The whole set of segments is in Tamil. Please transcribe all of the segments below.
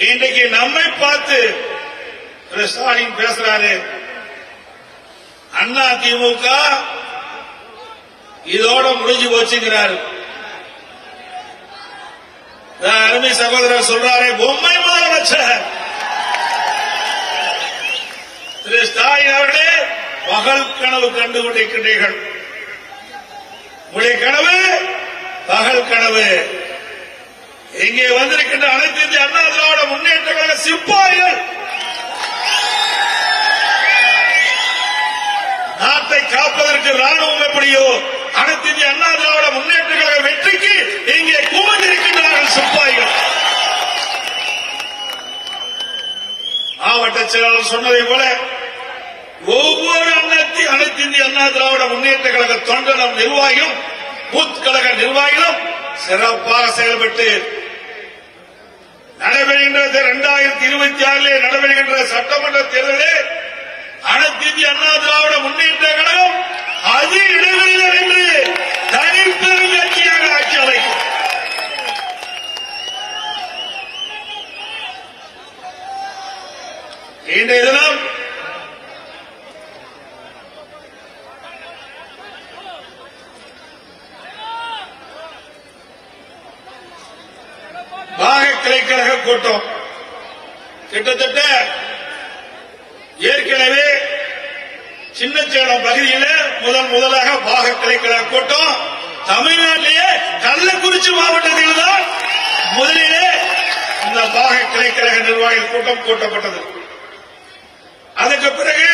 இன்றைக்கு நம்மை பார்த்து திரு ஸ்டாலின் பேசுறாரு. அண்ணா திமுக இதோட முடிஞ்சு போச்சுங்கிறாரு. அருமை சகோதரர் சொல்றாரு, பொம்மை முதலமைச்சர் திரு ஸ்டாலின் அவர்களே பகல் கனவு கண்டு கொண்டிருக்கின்றீர்கள். உங்களுடைய கனவு பகல் கனவு. இங்கே வந்திருக்கின்ற அனைத்து இந்திய அண்ணா திராவிட முன்னேற்ற கழக சிப்பாய்கள் நாட்டை காப்பதற்கு ராணுவம் எப்படியோ அனைத்து இந்திய அண்ணா திராவிட முன்னேற்ற கழக வெற்றிக்கு இங்கே குவிந்திருக்கின்றார்கள் சிப்பாய்கள். மாவட்ட செயலாளர் சொன்னதை போல ஒவ்வொரு அனைத்து இந்திய அண்ணா திராவிட முன்னேற்ற கழக தொண்டனும் நிர்வாகியும் பூத் கழக நிர்வாகிகளும் சிறப்பாக செயல்பட்டு நடைபெறுகின்ற 2026 நடைபெறுகின்ற சட்டமன்ற தேர்தலில் அனைத்து இந்திய அண்ணா திராவிட முன்னேற்ற கழகம் அதிக இடைவெளியில் என்று தனிப்பெரும் கட்சியாக ஆட்சி அமைக்கும். இன்றைய தினம் பாக கிளைக்கழக கூட்டம் கிட்டத்தட்ட ஏற்கனவே சின்னச்சேலம் பகுதியில் முதலாக பாக கிளைக்கழக கூட்டம் தமிழ்நாட்டிலேயே கள்ளக்குறிச்சி மாவட்டத்தில் தான் முதலிலே இந்த பாக கிளைக்கழக நிர்வாகிகள் கூட்டம் கூட்டப்பட்டது. அதற்கு பிறகு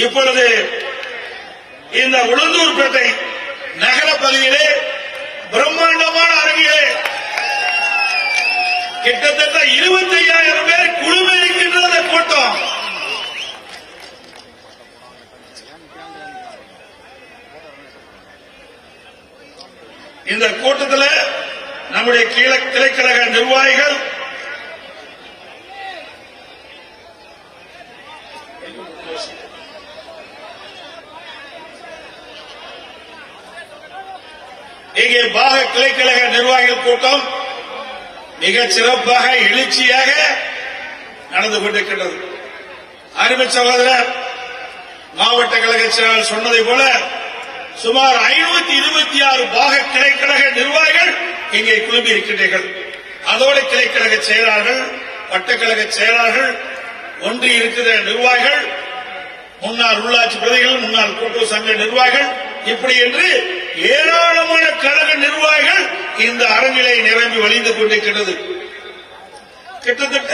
இப்பொழுது இந்த உளுந்தூர்பேட்டை நகர பகுதியிலே பிரம்மாண்டமான அரங்கிலே கிட்டத்தட்ட 25,000 பேர் குழுமை இருக்கின்ற கூட்டம். இந்த கூட்டத்தில் நம்முடைய கிளைக்கழக நிர்வாகிகள் இங்கே பாக கிளைக்கழக நிர்வாகிகள் கூட்டம் மிக சிறப்பாக எழுச்சியாக நடந்து கொண்டிருக்கின்றது. அருமை சகோதரர் மாவட்ட கழக செயலாளர் சொன்னதை போல சுமார் 526 பாக கிளைக்கழக நிர்வாகிகள் இங்கே குழுமி இருக்கின்றீர்கள். அதோடு கிளைக்கழக செயலாளர்கள், வட்டக்கழக செயலாளர்கள், ஒன்றி இருக்கிற நிர்வாகிகள், முன்னாள் உள்ளாட்சி பிரதிகள், முன்னாள் கூட்டுறவு சங்க நிர்வாகிகள், இப்படி என்று ஏராளமான கழக நிர்வாகிகள் இந்த அரங்கிலே நிரம்பி வழிந்து கொண்டிருக்கிறது. கிட்டத்தட்ட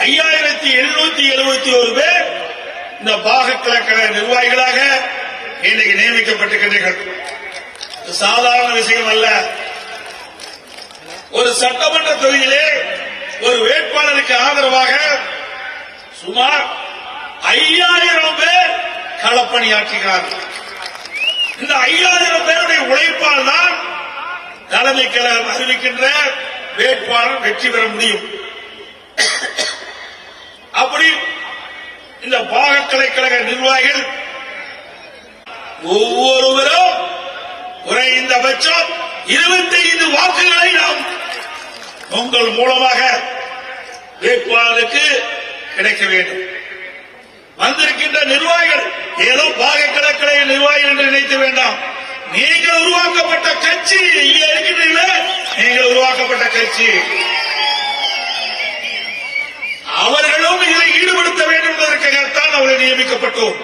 5771 பேர் இந்த பாக கிளைக்கழக நிர்வாகிகளாக இன்றைக்கு நியமிக்கப்பட்டிருக்கிறீர்கள். சாதாரண விஷயம் அல்ல. ஒரு சட்டமன்ற தொகுதியிலே ஒரு வேட்பாளருக்கு ஆதரவாக சுமார் 5000 பேர் களப்பணியாற்றுகிறார்கள். இந்த 5000 பேருடைய உழைப்பால் தான் தலைமை கழகம் அறிவிக்கின்ற வேட்பாளர் வெற்றி பெற முடியும். அப்படி இந்த பாக கிளைக்கழக நிர்வாகிகள் ஒவ்வொருவரும் குறைந்தபட்சம் 25 வாக்குகளை நாம் உங்கள் மூலமாக வேட்பாளருக்கு கிடைக்க வேண்டும். வந்திருக்கின்ற நிர்வாகிகள் ஏதோ பாக கிளைக்கழக நிர்வாகிகள் என்று நினைத்து வேண்டாம். நீங்கள் உருவாக்கப்பட்ட கட்சி இங்கே இருக்கின்றீர்களே, நீங்கள் உருவாக்கப்பட்ட கட்சி, அவர்களும் இதில் ஈடுபடுத்த வேண்டும் என்பதற்காகத்தான் அவர்கள் நியமிக்கப்பட்டோம்.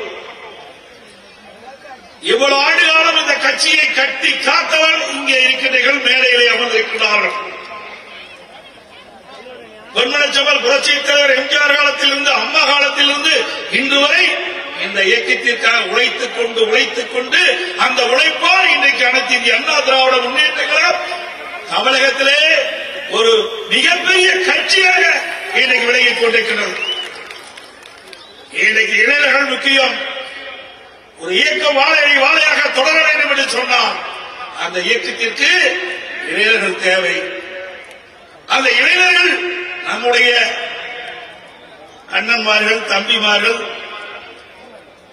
இவ்வளவு ஆண்டு காலம் இந்த கட்சியை கட்டி காத்தவர் இங்கே இருக்கின்றீர்கள், மேடையிலே அமர்ந்திருக்கிறார்கள். பொன்மனச்செம்மல் புரட்சித் தலைவர் எம்ஜிஆர் காலத்திலிருந்து, அம்மா காலத்திலிருந்து இன்று வரை இந்த இயக்கத்திற்காக உழைத்துக் கொண்டு அந்த உழைப்பால் இன்றைக்கு அனைத்து இந்திய அண்ணா திராவிட முன்னேற்ற கழகம் தமிழகத்திலே ஒரு மிகப்பெரிய கட்சியாக இன்றைக்கு விலகிக் கொண்டிருக்கிறது. இன்றைக்கு இளைஞர்கள் முக்கியம். ஒரு இயக்கம் வாழையாக தொடர வேண்டும் என்று சொன்னால் அந்த இயக்கத்திற்கு இளைஞர்கள் தேவை. அந்த இளைஞர்கள் நம்முடைய அண்ணன்மார்கள், தம்பிமார்கள்,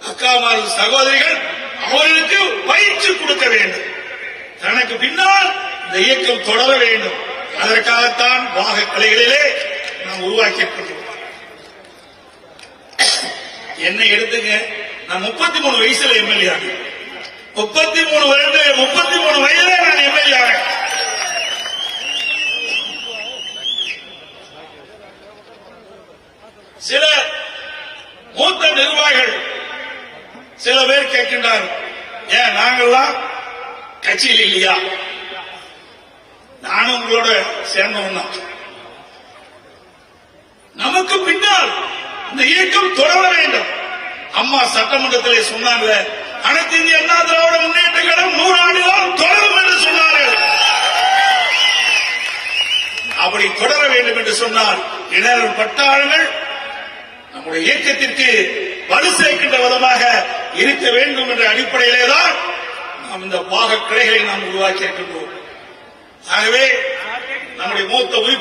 அக்காமார்கள், சகோதரிகள், அவர்களுக்கு பயிற்சி கொடுக்க வேண்டும். தனக்கு பின்னால் இந்த இயக்கம் தொடர வேண்டும். அதற்காகத்தான் வாக கிளைகளிலே நாம் உருவாக்கியிருக்கிறோம். என்னை எடுத்துங்க, நான் 33 வயசுல எம்எல்ஏ ஆனேன். 33 வயதிலே நான் எம்எல்ஏ ஆனேன். சில மூத்த நிர்வாகிகள் சில பேர் கேட்கின்றார், ஏன் நாங்கள்லாம் கட்சியில் இல்லையா? நானும் உங்களோட சேர்ந்தவன் தான். நமக்கு பின்னால் இந்த இயக்கம் தொடர வேண்டும். அம்மா சட்டமன்றத்திலே சொன்னாங்க, அனைத்து இந்திய அண்ணா திராவிட முன்னேற்ற கழகம் 100 ஆண்டுகள் தொடரும் என்று சொன்னார்கள். அப்படி தொடர வேண்டும் என்று சொன்னால் இளைஞர் பட்டாளர்கள் நம்முடைய இயக்கத்திற்கு வலு சேர்க்கின்ற விதமாக இருக்க வேண்டும் என்ற அடிப்படையிலேதான் நாம் இந்த பாக கிளைகளை நாம் உருவாக்கி இருக்கின்றோம். ஆகவே நம்முடைய மூத்த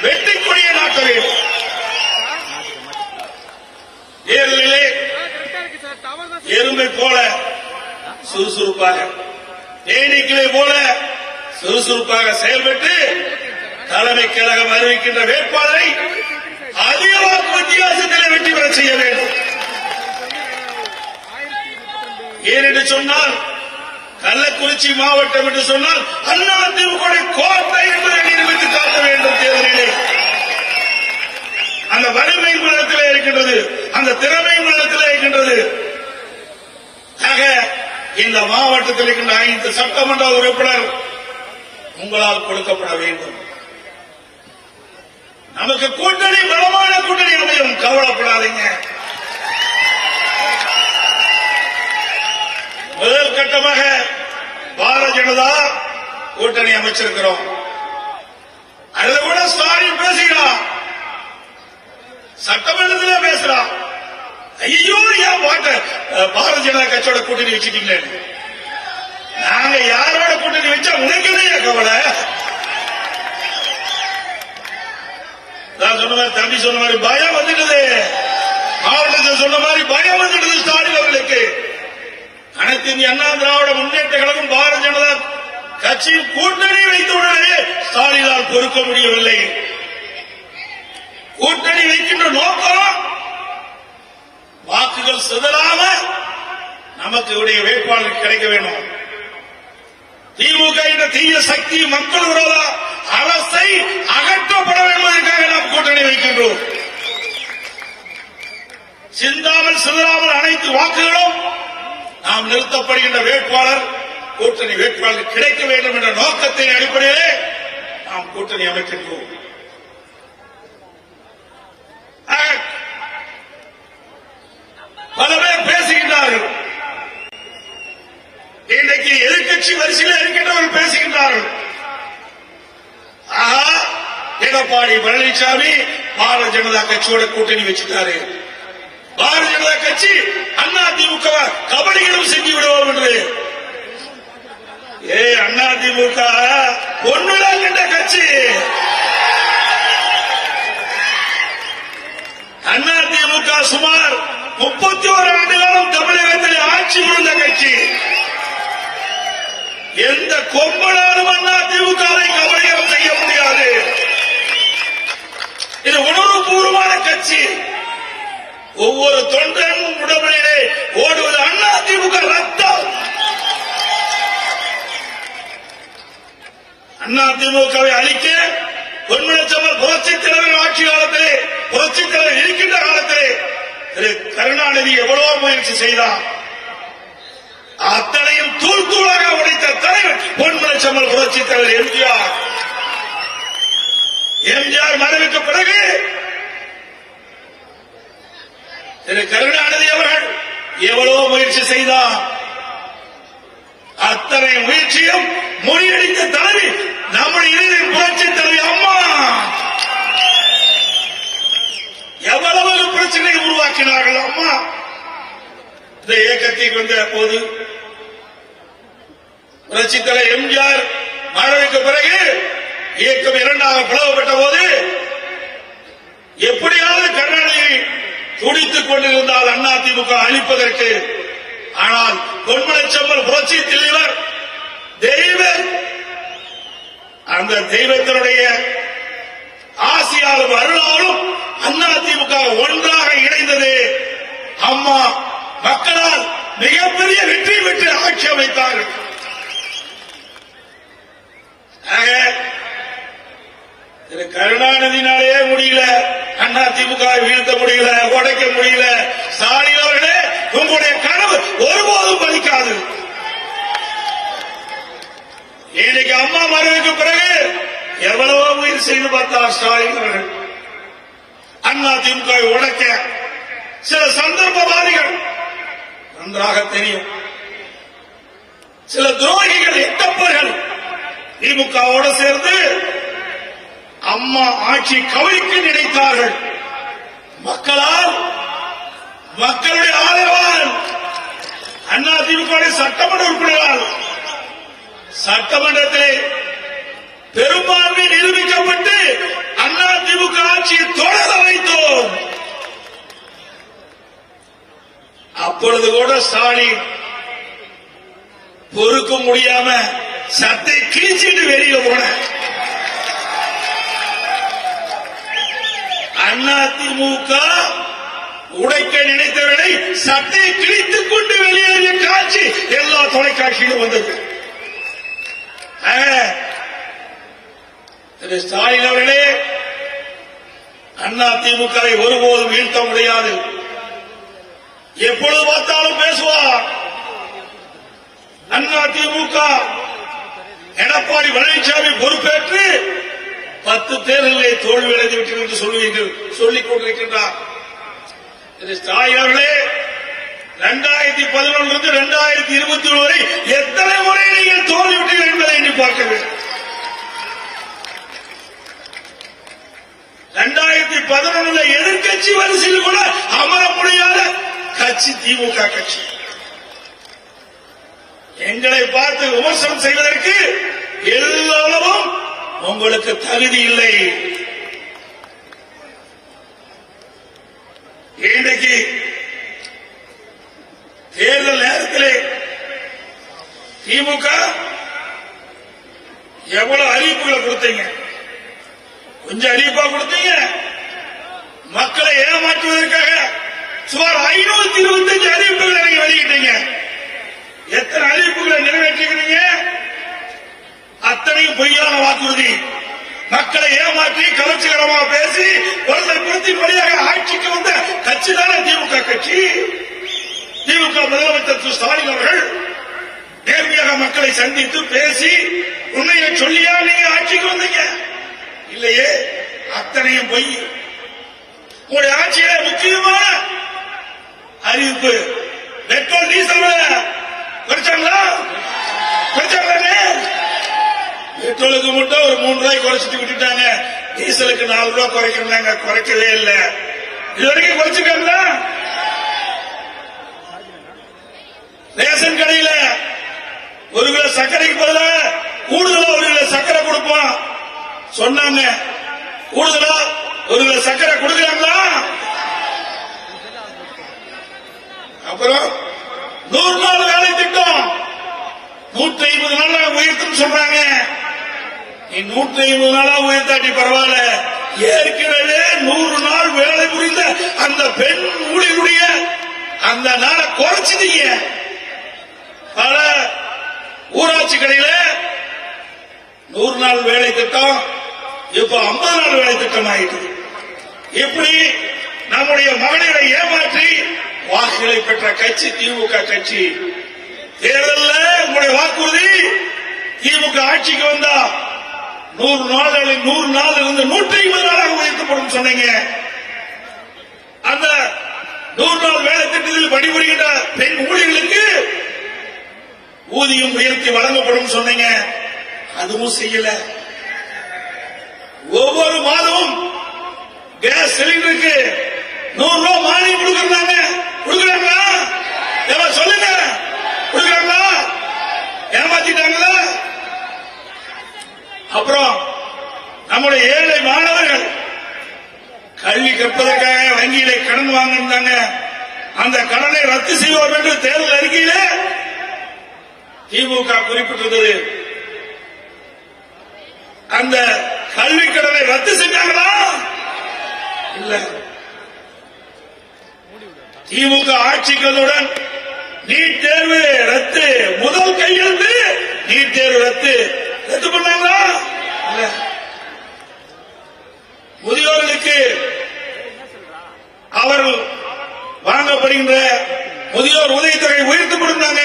வெற்றிக்கொடியை நாட்ட வேண்டும். தேர்தலிலே எறும்பை போல சுறுசுறுப்பாக, தேனீக்களை போல சுறுசுறுப்பாக செயல்பட்டு தலைமை கழகம் அறிவிக்கின்ற வேட்பாளரை அதிக வாக்கு வித்தியாசத்தில் வெற்றி பெற செய்ய வேண்டும். ஏனென்று சொன்னால் கள்ளக்குறிச்சி மாவட்டம் என்று சொன்னால் அதிமுக கோட்டை என்பதை நிரூபித்து காட்ட வேண்டும். தேர்தலிலே அந்த வலிமை உள்ளத்திலே இருக்கின்றது, அந்த திறமை உள்ளத்திலே இருக்கின்றது. ஆக இந்த மாவட்டத்தில் இருக்கின்ற 5 சட்டமன்ற உறுப்பினர் உங்களால் கொடுக்கப்பட வேண்டும். நமக்கு கூட்டணி பலமான கூட்டணி அமையும், கவலைப்படாதீங்க. முதல் கட்டமாக பாரதிய ஜனதா கூட்டணி அமைச்சிருக்கிறோம். அதில் கூட ஸ்டாலின் பேசுகிறான், சட்டமன்றத்தில் பேசுறான். ஐயோ, ஏன் பாரதிய ஜனதா கட்சியோட கூட்டணி வச்சுட்டீங்களே? நாங்க யாரோட கூட்டணி வச்சா உனக்கு என்ன கவலை? நான் சொன்ன மாதிரி, தம்பி சொன்ன மாதிரி பயம் வந்துட்டது. மாவட்டத்தில் சொன்ன மாதிரி பயம் வந்துட்டது ஸ்டாலின் அவர்களுக்கு. அனைத்து இந்திய அண்ணா திராவிட முன்னேற்ற கழகம் பாரதிய ஜனதா கட்சியில் கூட்டணி வைத்தவுடனே ஸ்டாலினால் பொறுக்க முடியவில்லை. கூட்டணி வைக்கின்ற நோக்கம் வாக்குகள் சிதறாம நமக்கு உடைய வேட்பாளர் கிடைக்க வேண்டும். திமுக என்ற தீய சக்தி, மக்கள் விரோத அரசை அகற்றப்பட என்பதற்காக நாம் கூட்டணி வைக்கின்றோம். சிந்தாமல் சிதறாமல் அனைத்து வாக்குகளும் நாம் நிறுத்தப்படுகின்ற வேட்பாளர், கூட்டணி வேட்பாளர் கிடைக்க வேண்டும் என்ற நோக்கத்தின் அடிப்படையிலே நாம் கூட்டணி அமைக்கின்றோம். பல பேர் பேசுகின்றார்கள், இன்றைக்கு எதிர்கட்சி வரிசையில் இருக்கின்றவர்கள் பேசுகின்றார்கள். ஆஹா, எடப்பாடி பழனிசாமி பாரதிய ஜனதா கட்சியோட கூட்டணி வச்சுட்டாரு. பாரதிய ஜனதா கட்சி அதிமுக கபடிகளும் செஞ்சு விடுவோம் என்று. அதிமுக ஒன்றுதான் என்ற கட்சி. அதிமுக சுமார் 31 ஆண்டு காலம் தமிழகத்தில் ஆட்சி புரிந்த கட்சி. எந்த கொம்பனாலும் அதிமுகவை கபடியம் செய்ய முடியாது. இது உணர்வுபூர்வமான கட்சி. ஒவ்வொரு தொண்டனும் உடம்பிலே ஓடுவது அதிமுக ரத்தம். அதிமுகவை அழிக்க பொன்மனச்செம்மல் புரட்சித் தலைவர் ஆட்சி காலத்திலே, புரட்சித் தலைவர் இருக்கின்ற காலத்திலே திரு கருணாநிதி எவ்வளவோ முயற்சி செய்தார். அத்தனையும் தூள் தூளாக உடைத்த தலைவர் பொன்மனச்செம்மல் புரட்சித் தலைவர் எம்ஜிஆர். எம்ஜிஆர் மறைவுக்கு பிறகு திரு கருணாநிதி அவர்கள் எவ்வளவோ முயற்சி செய்தார். அத்தனை முயற்சியும் முறியடித்த தலைவி நம்முடைய இளைஞர் புரட்சித் தலைவி அம்மா. எவ்வளவு பிரச்சனை உருவாக்கினார்கள் அம்மா. இந்த இயக்கத்திற்கு வந்த போது புரட்சித் தலைவர் எம்ஜிஆர் மறைவுக்கு பிறகு இயக்கம் இரண்டாக பிளவுபட்ட போது எப்படியாவது கருணாநிதி துடித்துக் கொண்டிருந்தால் அதிமுக அழிப்பதற்கு. ஆனால் பொன்மனச்செம்மல் புரட்சி தலைவர் தெய்வம், அந்த தெய்வத்தினுடைய ஆசியாலும் அருளாலும் அதிமுக ஒன்றாக இணைந்தது. அம்மா மக்களால் மிகப்பெரிய வெற்றி பெற்று ஆட்சி அமைத்தார்கள். திரு கருணாநிதினாலே முடியல, அதிமுக வீழ்த்த முடியல, உடைக்க முடியல. ஸ்டாலின் அவர்களே, உங்களுடைய கனவு ஒருபோதும் பலிக்காது. இன்னைக்கு அம்மா மறைவுக்கு பிறகு எவ்வளவோ முயற்சி செய்து பார்த்தார் ஸ்டாலின் அவர்கள். அதிமுக உடைக்க சில சந்தர்ப்பவாதிகள் நன்றாக தெரியும், சில துரோகிகள் எட்டப்பர்கள் திமுகவோடு சேர்ந்து அம்மா ஆட்சி கவிழ்க்க நினைத்தார்கள். மக்களால், மக்களுடைய ஆதரவால், அதிமுக சட்டமன்ற உறுப்பினரால் சட்டமன்றத்திலே பெரும்பான்மை நிரூபிக்கப்பட்டு அதிமுக ஆட்சியை தொடர வைத்தோம். அப்பொழுது கூட ஸ்டாலின் பொறுக்க முடியாம சட்டை கிழிச்சிட்டு வெளியில போன அதிமுக உடைக்க நினைத்தவர்களை சட்டை கிழித்துக் கொண்டு வெளியேறிய காட்சி எல்லா தொலைக்காட்சியிலும் வந்தது. திரு ஸ்டாலின் அவர்களே, அதிமுகவை ஒருபோதும் வீழ்த்த முடியாது. எப்பொழுது பார்த்தாலும் பேசுவார். அதிமுக எடப்பாடி பழனிசாமி பொறுப்பேற்று 10 தேர்தலிலே தோல்வி அடைந்துவிட்டது என்று சொல்லுவீர்கள், சொல்லிக் கொண்டிருக்கின்றார். ஸ்டாலின் அவர்களே, 2011 2021 வரை எத்தனை முறை நீங்கள் தோல்விவிட்டீர்கள் என்பதை எண்ணி பார்க்க வேண்டும். 2011 எதிர்கட்சி வரிசையில் கூட அமர முடியாத கட்சி திமுக கட்சி. எங்களை பார்த்து விமர்சனம் செய்வதற்கு எல்லளவும் உங்களுக்கு தகுதி இல்லை. இன்றைக்கு தேர்தல் நேரத்திலே திமுக எவ்வளவு அறிவிப்புகளை கொடுத்தீங்க, கொஞ்சம் அறிவிப்பா கொடுத்தீங்க. மக்களை ஏமாற்றுவதற்காக சுமார் 525 அறிவிப்புகளை நீங்க வெளியிட்டீங்க. எத்தனை அறிவிப்புகளை நிறைவேற்றிக்கிறீங்க? அத்தனையும் பொய்யான வாக்குறுதி. மக்களை ஏமாற்றி கவர்ச்சிகரமாக பேசி ஒருத்தர் புறத்தின் வழியாக ஆட்சிக்கு வந்த கட்சி தானே திமுக கட்சி. திமுக முதலமைச்சர் திரு ஸ்டாலின் அவர்கள் நேர்மையாக மக்களை சந்தித்து பேசி உண்மையை சொல்லியா நீங்க ஆட்சிக்கு வந்தீங்க? இல்லையே, அத்தனையும் பொய். உங்களுடைய ஆட்சியில முக்கியமான அறிவிப்பு பெட்ரோல் டீசல் குறைச்சாங்களா? குறைச்சாங்களே. பெட்ரோலுக்கு மட்டும் ஒரு 3 ரூபாய் குறைச்சிட்டு விட்டுட்டாங்க. டீசலுக்கு 4 ரூபாய் குறைக்கிறாங்க, குறைக்கவே இல்லை. இது வரைக்கும் குறைச்சிருக்காங்களா? ரேஷன் கடையில 1 கிலோ சர்க்கரைக்கு பதிலாக கூடுதலா 1 கிலோ சர்க்கரை கொடுப்போம் சொன்னாங்க. கூடுதலா 1 கிலோ சர்க்கரை கொடுக்கிறாங்களா? அப்புறம் 100 நாள் வேலை திட்டம் 150 நாளா உயர்த்தும் சொல்றாங்க. நீ 150 நாளா உயர்த்தாட்டி பரவாயில்ல, ஏற்கனவே 100 நாள் வேலை புரிந்த அந்த பெண் ஊழியருடைய அந்த நாளை குறைச்சிட்டீங்க. பல ஊராட்சி கடையில 100 நாள் வேலை திட்டம் இப்ப 50 நாள் வேலை திட்டம் ஆயிட்டு. இப்படி நம்முடைய மகளிரை ஏமாற்றி வாக்குகளை பெற்ற கட்சி திமுக கட்சி. தேர்தலில் உங்களுடைய வாக்குறுதி திமுக ஆட்சிக்கு வந்தா 100 நாள் இருந்து 150 நாளாக உயர்த்தப்படும் சொன்னீங்க. அந்த 100 நாள் வேலை திட்டத்தில் பணிபுரிகின்ற பெண் ஊழியர்களுக்கு ஊதியம் உயர்த்தி வழங்கப்படும் சொன்னீங்க. அதுவும் செய்யல. ஒவ்வொரு மாதமும் கேஸ் சிலிண்டருக்கு 100 ரூபாய் மானியம் கொடுக்கறாங்க. கொடுக்கறாங்களா? சொல்லுங்க, கொடுக்கறாங்களா? ஏமாத்திட்டாங்களா? அப்புறம் நம்முடைய ஏழை மாணவர்கள் கல்வி கற்பதற்காக வங்கியிலே கடன் வாங்கினாங்க. அந்த கடனை ரத்து செய்வோம் என்று தேர்தல் அறிக்கையிலே திமுக குறிப்பிட்டிருந்தது. அந்த கல்வி கடனை ரத்து செஞ்சாங்களா? இல்ல. திமுக ஆட்சிக்கு வந்தவுடன் நீட் தேர்வு ரத்து, முதல் கையெழுத்து நீட் தேர்வு ரத்து பண்ணாங்களா? இல்ல. முதியோர்களுக்கு அவர்கள் வாங்கப்படுகின்ற முதியோர் உதவித்தொகை உயர்த்தி கொடுத்தாங்க,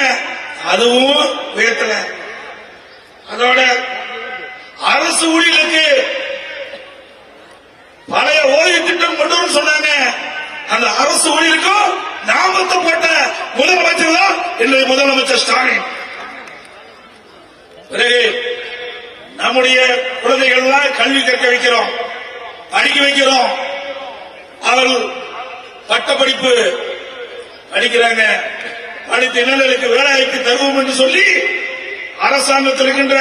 அதுவும் உயர்த்தல. அதோட அரசு ஊழியர்களுக்கு பழைய ஓய்வு திட்டம் கொண்டு வர சொன்னாங்க. அந்த அரசு ஊழியருக்கும் நாமத்தை போட்ட முதலமைச்சர் தான் இன்றைய முதலமைச்சர் ஸ்டாலின். பிறகு நம்முடைய குழந்தைகள் கல்வி கற்க வைக்கிறோம், படிக்க வைக்கிறோம். அவர்கள் பட்டப்படிப்பு படிக்கிறாங்க. படித்த இளைஞர்களுக்கு வேலைவாய்ப்பு தருவோம் என்று சொல்லி அரசாங்கத்தில் இருக்கின்ற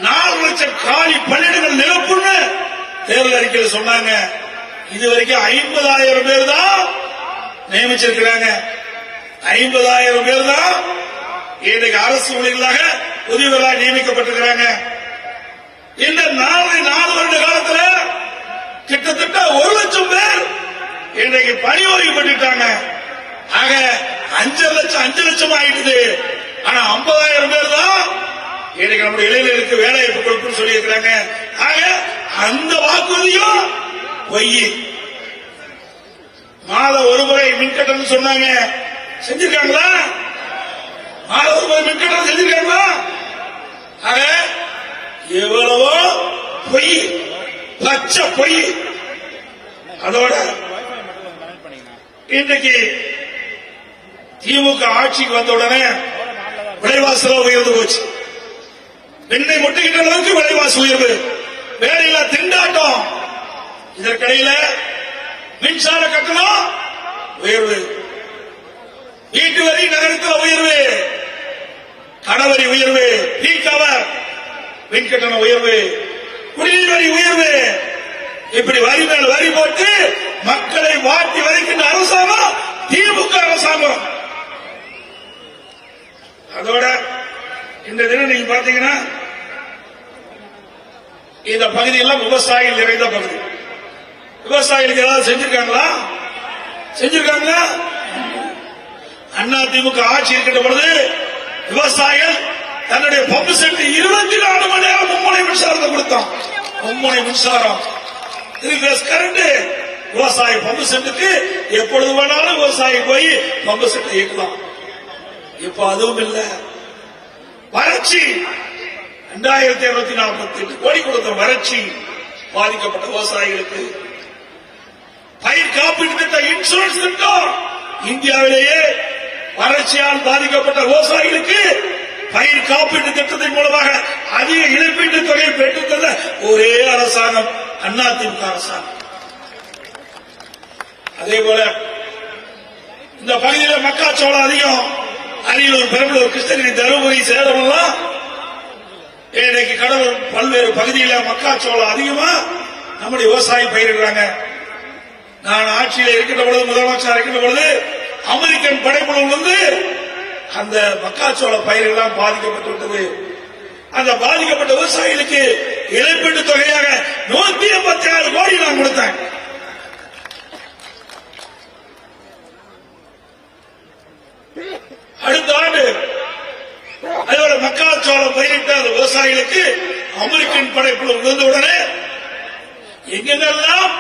4 லட்சம் காலி பணியிடங்கள் நிரப்புன்னு தேர்தல் அறிக்கையில் சொன்னாங்க. இதுவரைக்கும் 50,000 பேர் தான் நியமிச்சிருக்கிறாங்க. 50,000 பேர் தான் இன்றைக்கு அரசு ஊழியர்களாக உதவிகளாக நியமிக்கப்பட்டிருக்கிறாங்க. இந்த 4 வருட காலத்தில் கிட்டத்தட்ட 1 லட்சம் பேர் இன்றைக்கு பணி ஓய்வு பெற்றுட்டாங்க. ஆக 5 லட்சம் ஆயிடுது. ஆனா 50,000 பேர் தான் இன்னைக்கு நம்முடைய இளைஞர்களுக்கு வேலை வாய்ப்பு கொடுக்கும் சொல்லி இருக்கிறாங்க. ஆக அந்த வாக்குறுதியும் பொய். மாதம் ஒரு முறை மின்கட்டணம் சொன்னாங்க, செஞ்சிருக்காங்களா? மாதம் ஒரு முறை மின்கட்டணம் செஞ்சிருக்காங்களா? ஆக எவ்வளவோ பொய், பச்சை பொய். அதோட இன்றைக்கு திமுக ஆட்சிக்கு வந்த உடனே விலைவாசி உயர்ந்து போச்சு. பெண்ணை முட்டுகின்ற அளவுக்கு விலைவாசி உயர்வு, வேலையில திண்டாட்டம். இதற்கிடையில மின்சார கட்டணம் உயர்வு, வீட்டு வரி நகரத்தில் உயர்வு, கடவரி உயர்வு, பீக்கவர் மின்கட்டண உயர்வு, குடிநீர் வரி உயர்வு. இப்படி வரி மேல் வரி போட்டு மக்களை வாட்டி வதைக்கின்ற அரசாங்கம் திமுக அரசாங்கம். அதோட இந்த தினம் நீங்க பாத்தீங்கன்னா இந்த பகுதியெல்லாம் விவசாயிகள் நிறைந்த பகுதி. விவசாயிகளுக்கு ஏதாவது செஞ்சிருக்காங்களா? செஞ்சிருக்காங்களா? அண்ணா திமுக ஆட்சி இருக்கின்ற பொழுது விவசாயிகள் தன்னுடைய பம்பு செட் 24 மணி நேரம் மும்முனை மின்சாரத்தை கொடுத்தோம். மும்முனை மின்சாரம், கரண்ட். விவசாய பம்பு செட்டுக்கு எப்பொழுது வேணாலும் விவசாயி போய் பம்பு செட்டை இயக்கலாம். இப்ப அதுவும் இல்ல. வறட்சி 2248 கோடி கொடுத்த வறட்சி பாதிக்கப்பட்ட விவசாயிகளுக்கு. பயிர் காப்பீடு திட்டம், இன்சூரன்ஸ் திட்டம், இந்தியாவிலேயே வறட்சியால் பாதிக்கப்பட்ட விவசாயிகளுக்கு பயிர் காப்பீட்டு திட்டத்தின் மூலமாக அதிக இழப்பீட்டு தொகையை பெற்றுத்தந்த ஒரே அரசாங்கம் அதிமுக அரசாங்கம். அதே போல இந்த பகுதியில் மக்காச்சோளம் அதிகம். அரியலூர், பெரம்பலூர், கிருஷ்ணகிரி, தருமபுரி, சேலம் எல்லாம் இன்னைக்கு கடலூர் பல்வேறு பகுதியில் மக்காச்சோளம் அதிகமா நம்முடைய விவசாயி பயிரிடுறாங்க. நான் ஆட்சியில் இருக்கின்ற பொழுது, முதலமைச்சர் இருக்கின்ற பொழுது அமெரிக்கன் படைப்புல அந்த மக்காச்சோள பயிர்கள்லாம் பாதிக்கப்பட்டு விட்டது. அந்த பாதிக்கப்பட்ட விவசாயிகளுக்கு இழப்பீட்டு தொகையாக 186 கோடி நான் கொடுத்தேன். அடுத்த ஆண்டு அதோட மக்காச்சோளம் பயிரிட்ட அந்த விவசாயிகளுக்கு அமெரிக்கன் படைப்புல விழுந்தவுடனே எங்கெல்லாம்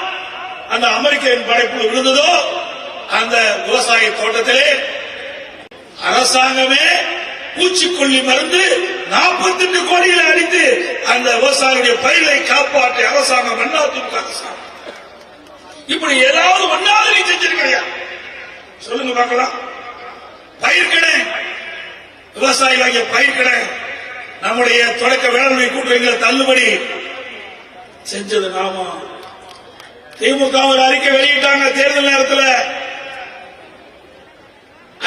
அந்த அமெரிக்கன் படைப்புல விழுந்ததோ அந்த விவசாய தோட்டத்திலே அரசாங்கமே பூச்சிக்கொல்லி மருந்து 48 கோடிகளை அடித்து அந்த விவசாயிகளுடைய பயிரை காப்பாற்றிய அரசாங்கம் அதிமுக அரசாங்கம். இப்படி ஏதாவது ஒன்னாவது நீ செஞ்சிருக்கிறியா? சொல்லுங்க பார்க்கலாம். பயிர் கடை, விவசாயிகளாகிய பயிர் கடை, நம்முடைய தொடக்க வேளாண்மை கூட்டுறவுகளை தள்ளுபடி செஞ்சது நாம. திமுக ஒரு அறிக்கை வெளியிட்டாங்க தேர்தல் நேரத்தில்.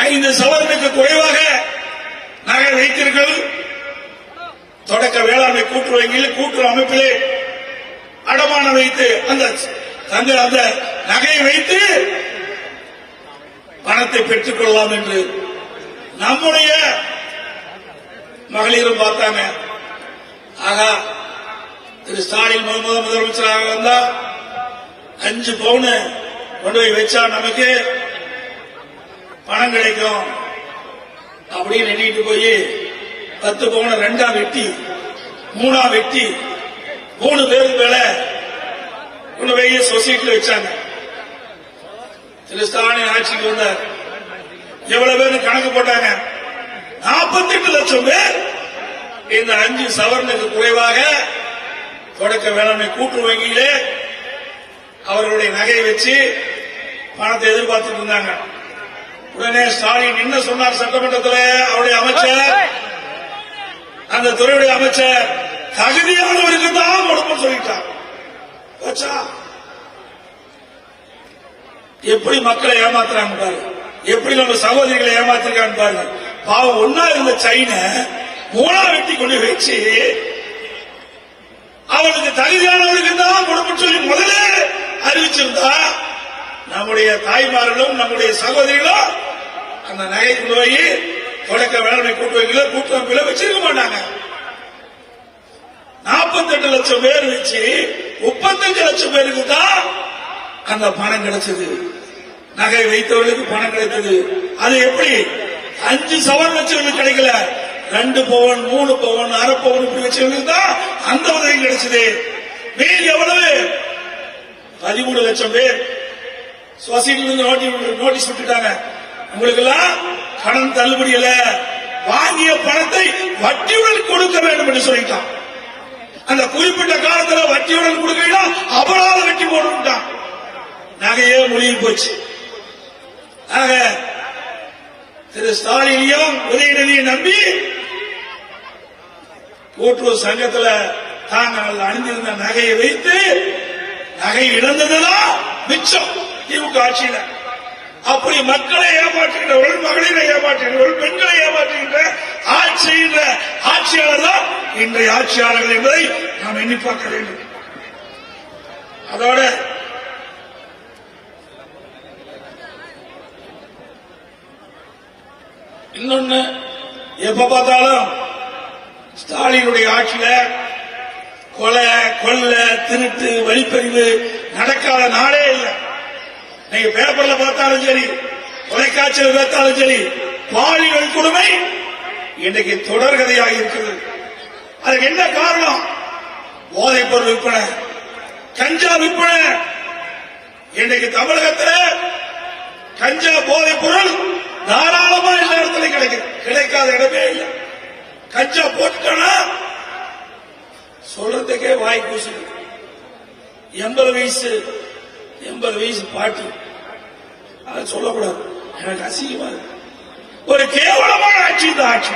5 சவரனுக்கு குறைவாக நகை வைத்தீர்கள், தொடக்க வேளாண்மை கூட்டுறவு வங்கியில் கூட்டுறவு அமைப்பிலே அடமானம் வைத்து அந்த தங்கள் அந்த நகையை வைத்து பணத்தை பெற்றுக் கொள்ளலாம் என்று நம்முடைய மகளிரும் பார்த்தாங்க. ஆகா, திரு ஸ்டாலின் முதலமைச்சராக வந்தா 5 பவுன் கொண்டு போய் வச்சா நமக்கு பணம் கிடைக்கும் அப்படின்னு எண்ணிட்டு போய் 10 பவுன் 2ஆ வெட்டி 3ஆ வெட்டி 3 பேருக்கு மேல கொண்டு போய் சொசைட்டில வச்சாங்க. திரு ஸ்டாலின் ஆட்சிக்கு வந்தார். எவ்வளவு பேர் கணக்கு போட்டாங்க? 48 லட்சம் பேர் இந்த 5 சவரனுக்கு குறைவாக தொடக்க வேளாண்மை கூட்டு வங்கியிலே அவர்களுடைய நகையை வச்சு பணத்தை எதிர்பார்த்துட்டு இருந்தாங்க. உடனே ஸ்டாலின் என்ன சொன்னார்? சட்டமன்றத்தில் அவருடைய அமைச்சர், அந்த துறையுடைய அமைச்சர், தகுதியானவருக்கு தான் கொடுப்போம் சொல்லிட்டார். எப்படி மக்களை ஏமாத்துறாங்க பாரு, எப்படி நம்ம சகோதரிகளை ஏமாத்திருக்காங்க பாருங்க. பாவம் ஒன்னா இருந்த சைனை 3ஆ வெட்டி கொண்டு வச்சு அவனுக்கு தகுதியானவருக்கு தான் கொடுப்போம் சொல்லி முதலே அறிவிச்சிருந்தா நம்முடைய தாய்மார்களும் நம்முடைய சகோதரிகளும் அந்த நகை கொண்டு போய் தொடக்க வேளாண்மை கூட்டுறவுல வச்சிருக்க மாட்டாங்க. 48 லட்சம் பேர் வச்சு 35 லட்சம் பேருக்கு தான் அந்த பணம் கிடைச்சது. நகை வைத்தவர்களுக்கு பணம் கிடைத்தது. அது எப்படி 5 சவரன் வச்சவங்களுக்கு கிடைக்கல, 2 பவுன் 3 பவுன் 1/2 பவுன் இப்படி வச்சவங்களுக்கு தான் அந்த உதவி கிடைச்சது. மீதி எவ்வளவு? 13 லட்சம் பேர் சொசைட்டில நோட்டீஸ் விட்டுட்டாங்க. உங்களுக்கு எல்லாம் கடன் தள்ளுபடியில வாங்கிய பணத்தை வட்டியுடன் கொடுக்க வேண்டும் என்று சொல்லிட்டான். அந்த குறிப்பிட்ட காலத்தில் வட்டியுடன் கொடுக்கலாம் அபராத வெட்டி போட்டுட்டான். நகையே மொழியில் போச்சு. ஆக திரு ஸ்டாலினையும் உதயநிதியை நம்பி கூட்டுறவு சங்கத்தில் தாங்கள் அணிந்திருந்த நகையை வைத்து நகை இழந்ததுதான் மிச்சம் திமுக ஆட்சியில. அப்படி மக்களை ஏமாற்றுகின்றவர்கள், மகளிரை ஏமாற்றுகின்றவர்கள், பெண்களை ஏமாற்றுகின்ற ஆட்சியின்ற ஆட்சியாளர் தான் இன்றைய ஆட்சியாளர்கள் என்பதை நாம் எண்ணி பார்க்க வேண்டும். அதோட இன்னொன்னு, எப்ப பார்த்தாலும் ஸ்டாலினுடைய ஆட்சியில கொலை, கொள்ளை, திருட்டு, வழிப்பறிவு நடக்காத நாளே இல்லை. நீங்க பேப்பர்ல பார்த்தாலும் சரி, தொலைக்காட்சியில் பார்த்தாலும் சரி, பாலியல் கொடுமை இன்றைக்கு தொடர்கதையாக இருக்கிறது. அதுக்கு என்ன காரணம்? போதைப் பொருள் விற்பனை, கஞ்சா விற்பனை. இன்றைக்கு தமிழகத்தில் கஞ்சா போதைப் பொருள் தாராளமா எல்லா இடத்துலையும் கிடைக்குது. கிடைக்காத இடமே இல்லை. கஞ்சா போட்டுட்டானா சொல்றதுக்கே வாய் கூசுது. 80 வயசு பாட்டி, அதை சொல்லக்கூடாது, எனக்கு அசிங்கமா இருக்கு. ஒரு கேவலமான ஆட்சி இந்த ஆட்சி.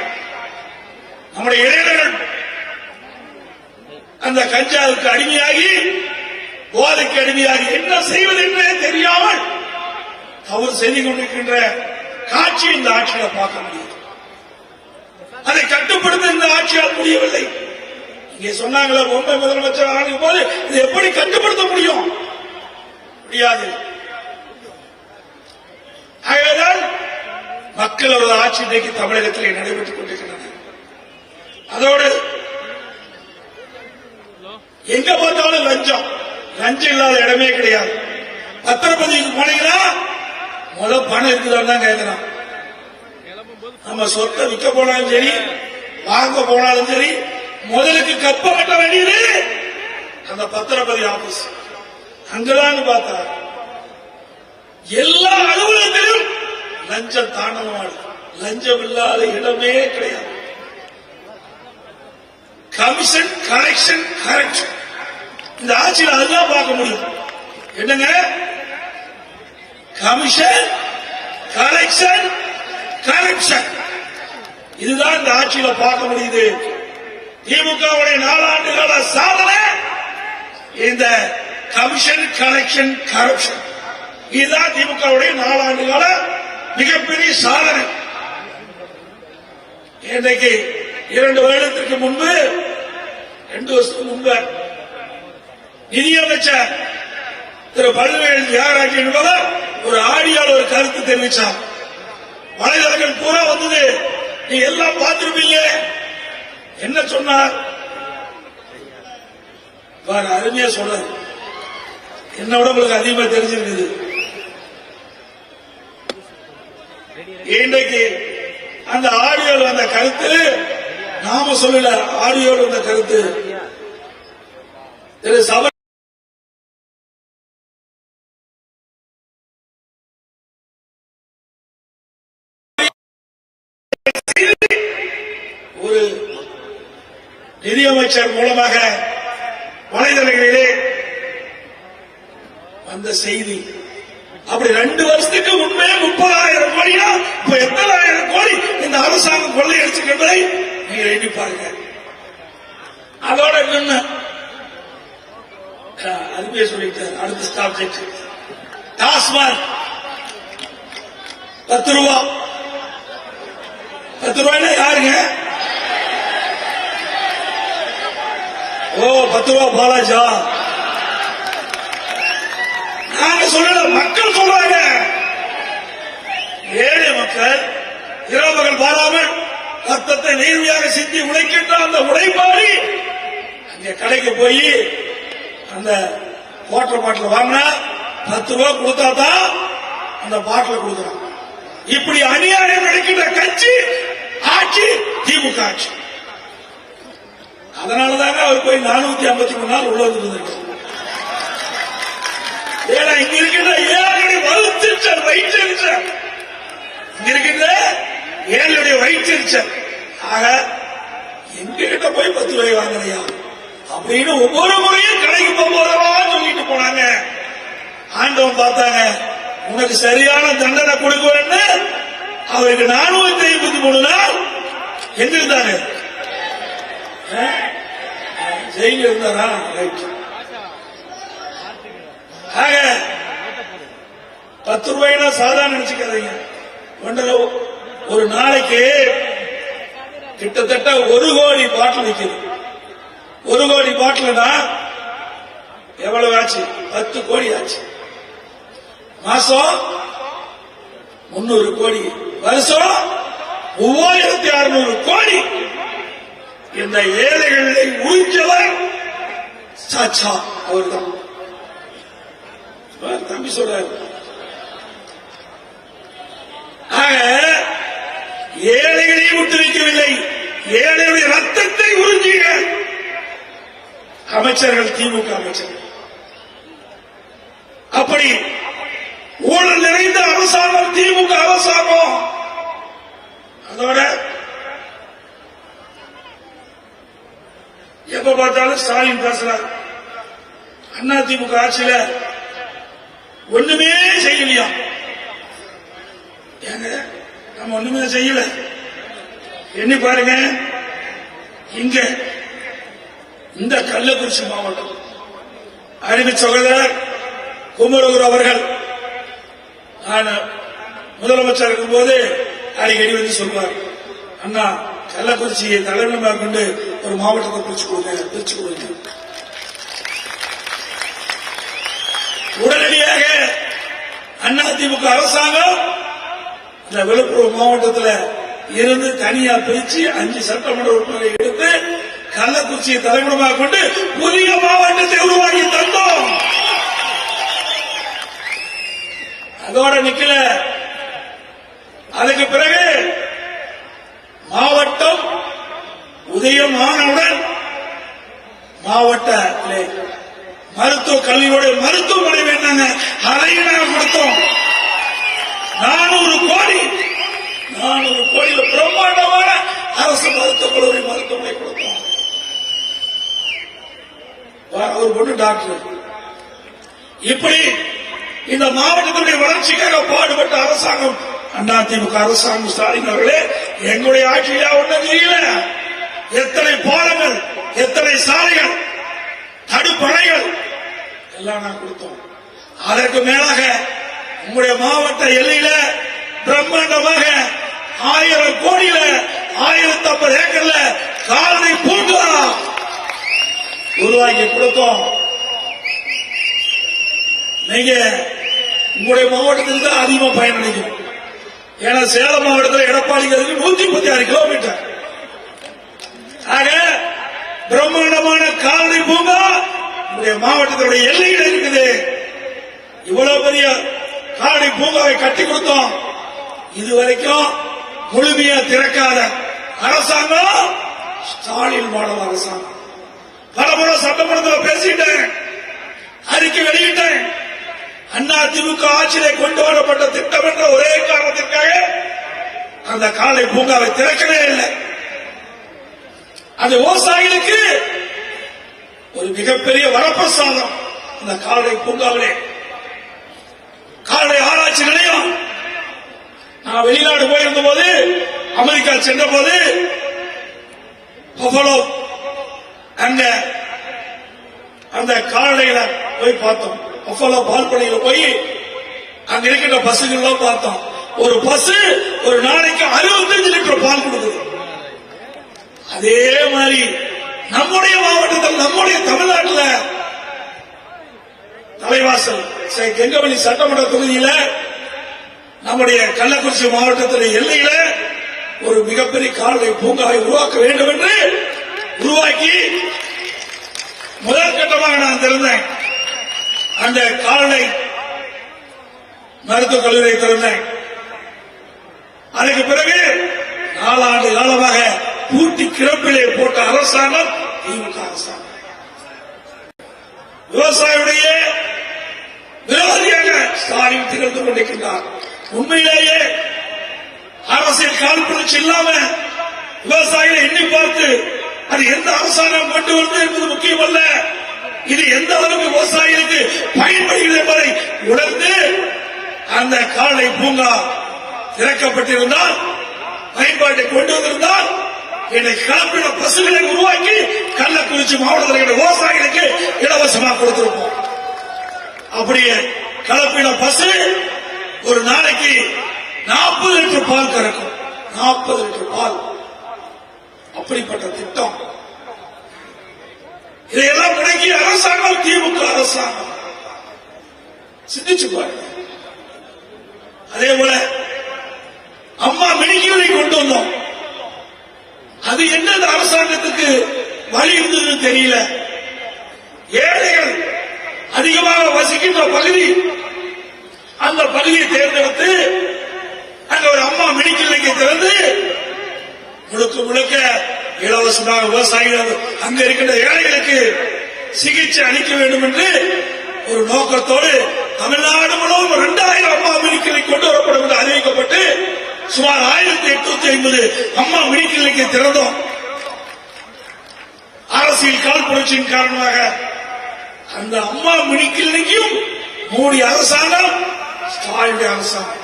நம்முடைய இளைஞர்கள் அந்த கஞ்சாவுக்கு அடிமையாகி, போதைக்கு அடிமையாகி என்ன செய்வது என்றே தெரியாமல் தவறு செய்து கொண்டிருக்கின்ற காட்சி இந்த ஆட்சியை பார்க்க முடியும். அதை கட்டுப்படுத்த இந்த ஆட்சியால் முடியவில்லை. இங்கே சொன்னாங்களே பொம்மை முதலமைச்சர் ஆகும் போது இதை எப்படி கட்டுப்படுத்த முடியும்? முடியாது. ஆகையால் மக்களோட ஆட்சி இன்றைக்கு தமிழகத்திலே நடைபெற்றுக் கொண்டிருக்கிறது. அதோடு எங்க பார்த்தாலும் லஞ்சம் இல்லாத இடமே கிடையாது. பத்திரப்பதிவுக்கு போனீங்கன்னா முதல் பணம் இருக்குதான்னு தான் கேட்கிறான். நம்ம சொத்தை விற்க போனாலும் சரி, வாங்க போனாலும் சரி, முதலுக்கு கப்ப கட்ட வேண்டியது அந்த பத்திரப்பதிவு ஆபீஸ். அங்கதான் பார்த்தா எல்லா அலுவலகத்திலும் லஞ்சம் தாண்டவமாடு. லஞ்சம் இல்லாத இடமே கிடையாது. Commission, correction, correction. இந்த ஆட்சியில் அதுதான் பார்க்க முடியும். என்னங்க? Commission, correction, corruption. இதுதான் இந்த ஆட்சியில பார்க்க முடியுது. திமுகவுடைய 4 ஆண்டு கால சாதனை இந்த கமிஷன், கரெக்ஷன், கரப்ஷன். இதுதான் திமுகவுடைய 4 ஆண்டு கால மிகப்பெரிய சாதனை. இன்றைக்கு 2 வருடத்திற்கு முன்பு, 2 வருஷத்துக்கு முன்பு நிதியமைச்சர் திரு பழனிவேல் தியாகராஜன் என்பவர் ஒரு ஆடியோல ஒரு கருத்து தெரிவிச்சார். வலைதளங்கள் பூரா வந்தது, நீங்க எல்லாம் பார்த்திருப்பீங்க. என்ன சொன்னார்? அருமையா சொல்றாரு. என்னோட உங்களுக்கு அதிகமா தெரிஞ்சிருக்குது. இன்றைக்கு அந்த ஆடியோல வந்த கருத்து நாம சொல்லல, ஆடியோல வந்த கருத்து திரு சபை ஒரு நிதியமைச்சர் மூலமாக வலைதளங்களிலே வந்த செய்தி. அப்படி 2 வருஷத்துக்கு முன்பே 30,000 கோடினா இப்ப எத்தனை ஆயிரம் கோடி இந்த அரசாங்கம் கொள்ளையடிச்சு என்பதை நீங்க எண்ணி பாருங்க. அதோட என்ன அதுவே சொல்லிட்டார். அடுத்த சப்ஜெக்ட் டாஸ்மாக் 10 ரூபா. 10 ரூபாய்னா யாருங்க? ஓ 10 ரூபா பாலாஜா. நாங்க சொல்லல, மக்கள் சொல்றாங்க. ஏழை மக்கள் இரவுகள் பாராமல் ரத்தத்தை நேர்மையாக சிந்தி உழைக்கின்ற அந்த உழைப்பாளி அங்க கடைக்கு போய் அந்த வாட்டர் பாட்டில் வாங்கினா 10 ரூபா கொடுத்தா தான் அந்த பாட்டில் கொடுக்குறாங்க. இப்படி அநியாயம் நடக்கின்ற கட்சி ஆட்சி திமுக ஆட்சி. அதனாலதாங்க அவர் போய் 453 நாள் உள்ள இருந்திருக்கு. ஏன்னா இங்க இருக்கின்ற ஏழையுடைய வயிற்றுச்சல் வயிற்றெரிச்சல், இங்க இருக்கின்ற ஏழையுடைய வயிற்றெரிச்சல். ஆக எங்க கிட்ட போய் 10 ரூபாய் வாங்கலையா அப்படின்னு ஒவ்வொரு முறையும் கடைக்கு போகும்போதவா சொல்லிட்டு போனாங்க. ஆண்டவன் பார்த்தாங்க, உனக்கு சரியான தண்டனை கொடுக்குறேன்னு அவருக்கு 453 நாள் எங்க இருந்தாங்க? ஜெயில இருந்தாரா? ரைட். ஆக 10 ரூபாய்னா சாதாரண நினைச்சுக்காதீங்க. ஒரு நாளைக்கு கிட்டத்தட்ட 1 கோடி பாட்டில் விற்கிறது. 1 கோடி பாட்டில்னா எவ்வளவு ஆச்சு? 10 கோடி ஆச்சு. மாசம் 300 கோடி, வருஷம் 3600 கோடி. இந்த ஏழைகளை உறிஞ்சவர் சாச்சா அவர்தான். தம்பி சொல்றாரு. ஆக ஏழைகளை விட்டு வைக்கவில்லை, ஏழைகளுடைய ரத்தத்தை உறிஞ்சிய அமைச்சர்கள் திமுக அமைச்சர்கள். அப்படி ஊழல் நிறைந்த அரசாங்கம் திமுக அரசாங்கம். அதோட எப்ப பார்த்தாலும் ஸ்டாலின் பேசுறார். அண்ணா திமுக ஆட்சியில ஒண்ணுமே செய்யலையா? ஏங்க நம்ம ஒண்ணுமே செய்யல. எண்ணி பாருங்க. இங்க இந்த கள்ளக்குறிச்சி மாவட்டம் அறிவு சகோதரர் குமரகுரு அவர்கள் நான் முதலமைச்சர் இருக்கும் போது அடிக்கடி வந்து சொல்வார், அண்ணா கள்ளக்குறிச்சியை தலைநகராக கொண்டு ஒரு மாவட்டத்தை பிரிச்சு கொடுங்க. உடனடியாக அதிமுக அரசாங்கம் இந்த விழுப்புரம் மாவட்டத்தில் இருந்து தனியா பிரிச்சு 5 சட்டமன்ற உறுப்பினரை எடுத்து கள்ளக்குறிச்சியை தலைநகராக கொண்டு புதிய மாவட்டத்தை உருவாக்கி தந்தோம். அதோட நிக்கல. அதுக்கு பிறகு மாவட்டம் உதயமானவுடன் மாவட்டத்திலே மருத்துவ கல்வியோட மருத்துவமனை வேண்டாங்க, அதையும் நாங்கள் கொடுத்தோம். 400 கோடி பிரம்மாண்டமான அரசு மருத்துவக் கல்லூரி மருத்துவமனை கொடுத்தோம். ஒரு பொண்ணு டாக்டர். இப்படி இந்த மாவட்டத்தினுடைய வளர்ச்சிக்காக பாடுபட்ட அரசாங்கம் அதிமுக அரசாங்கம். ஸ்டாலின் அவர்களே, எங்களுடைய ஆட்சியில ஒன்றும் தெரியல. எத்தனை பாலங்கள், எத்தனை சாலைகள், தடுப்பணைகள் எல்லாம் நான் கொடுத்தோம். அதற்கு மேலாக உங்களுடைய மாவட்ட எல்லையில பிரம்மாண்டமாக 1000 கோடியில 1050 ஏக்கர்ல கால்நடை பூங்கா உருவாக்கி கொடுத்தோம். நீங்க உங்களுடைய மாவட்டத்தில் தான் அதிகமா பயனளிக்கும். ஏன்னா சேலம் மாவட்டத்தில் எடப்பாடிக்கு 136 கிலோமீட்டர். ஆக பிரம்மாண்டமான கால்நடை பூங்கா மாவட்டத்தினுடைய எல்லையில் இருக்குது. இவ்வளவு பெரிய கால்நடை பூங்காவை கட்டி கொடுத்தோம். இதுவரைக்கும் முழுமையா திறக்காத அரசாங்கம் ஸ்டாலின் மாடல் அரசாங்கம். பலமுறை சட்டமன்றத்தில் பேசிட்டேன், அறிக்கை வெளியிட்டேன். அதிமுக ஆட்சியிலே கொண்டு வரப்பட்ட திட்டம் என்ற ஒரே காரணத்திற்காக அந்த கால்நடை பூங்காவை திறக்கவே இல்லை. அந்த விவசாயிகளுக்கு ஒரு மிகப்பெரிய வரப்பிரசாதம். அந்த கால்நடை பூங்காவிலே கால்நடை ஆராய்ச்சி நிலையம். நான் வெளிநாடு போயிருந்த போது, அமெரிக்கா சென்ற போது பஃபலோ அங்க அந்த கால்நடைகளை போய் பார்த்தோம். பஃபலோ பால் பண்ணையில போய் அங்க இருக்கின்ற பசுகள் பார்த்தோம். ஒரு பசு ஒரு நாளைக்கு 65 லிட்டர் பால் கொடுக்குது. அதே மாதிரி நம்முடைய மாவட்டத்தில், நம்முடைய தமிழ்நாட்டில் தலைவாசல் கெங்கவெளி சட்டமன்ற தொகுதியில நம்முடைய கள்ளக்குறிச்சி மாவட்டத்தின் எல்லையில ஒரு மிகப்பெரிய கால்நடை பூங்காவை உருவாக்க வேண்டும் என்று உருவாக்கி முதல் கட்டமாக நான் திறந்தேன். அந்த கால்நடை மருத்துவக் கல்லூரியை திறந்தேன். அதுக்கு பிறகு 4 ஆண்டு காலமாக பூட்டி கிடப்பிலே போட்ட அரசாங்கம் திமுக அரசாங்கம். விவசாயியுடைய விரோதியாக ஸ்டாலின் திகழ்ந்து கொண்டிருக்கின்றார். உண்மையிலேயே அரசியல் காழ்ப்புணர்ச்சி இல்லாம விவசாயிகளை எண்ணி பார்த்து அது எந்த அரசாங்கம் கொண்டு வந்து என்பது முக்கியமல்ல, இது எந்த அளவுக்கு விவசாயிகளுக்கு பயன்படுகிறது என்பதை உணர்ந்து அந்த கால்நடை பூங்கா திறக்கப்பட்டிருந்தால், பயன்பாட்டை கொண்டு வந்திருந்தால், என்னை கலப்பின பசுகளை உருவாக்கி கள்ளக்குறிச்சி மாவட்டத்தில் விவசாயிகளுக்கு இலவசமாக கொடுத்திருப்போம். அப்படியே கலப்பின பசு ஒரு நாளைக்கு 40 லிட்டர் பால் கறக்கும். 40 லிட்டர் பால். அப்படிப்பட்ட திட்டம். இதையெல்லாம் முடக்கிய அரசாங்கம் திமுக அரசாங்கம். சிந்திச்சு பாருங்க. அதே போல அம்மா மெடிக்கலை கொண்டு வந்தோம். அது என்ன அரசாங்கத்துக்கு வழி இருந்ததுன்னு தெரியல. ஏழைகள் அதிகமாக வசிக்கின்ற பகுதி, அந்த பகுதியை தேர்ந்தெடுத்து அங்க ஒரு அம்மா மெடிக்கல் திறந்து முழுக்க முழுக்க இலவசமாக விவசாயிகள் அங்க இருக்கின்ற ஏழைகளுக்கு சிகிச்சை அளிக்க வேண்டும் என்று ஒரு நோக்கத்தோடு தமிழ்நாடு முழுவதும் 2000 அம்மா மெடிக்கலை கொண்டு வரப்படும் என்று அறிவிக்கப்பட்டு சுமார் 1850 அம்மா மெடிக்கல் திறந்தோம். அரசியல் காழ்ப்புணர்ச்சியின் காரணமாக அந்த அம்மா மெடிக்கலையும் மோடி அரசாங்கம், ஸ்டாலின் அரசாங்கம்